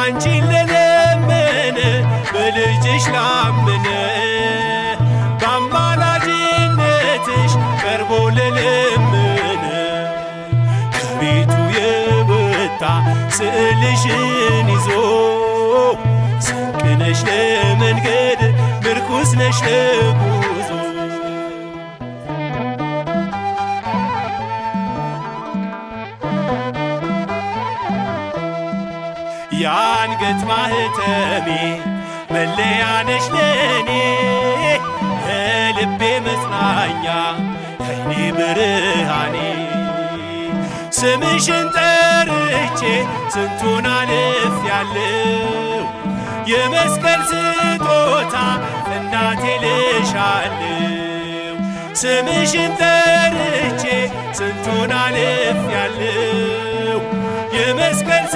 አንቺን ለለመነ በልጅሽ ላመነ በአማላጅነትሽ ቀርቦ ለለመነ ከቤቱ የወጣ ስዕልሽን ይዞ ስንቅ ነሽ ለመንገድ ምርኩስ ነሽ ለጉዞ የአንገት ማህተሜ መለያ ነሽ ለኔ የልቤ መጽናኛ ከይኔ ብርሃኔ ስምሽን ጠርቼ ስንቱን አልፌያለሁ የመስቀል ስጦታ እናቴ ልሻለሁ ስምሽን ጠርቼ ስንቱን አልፌያለሁ የመስቀል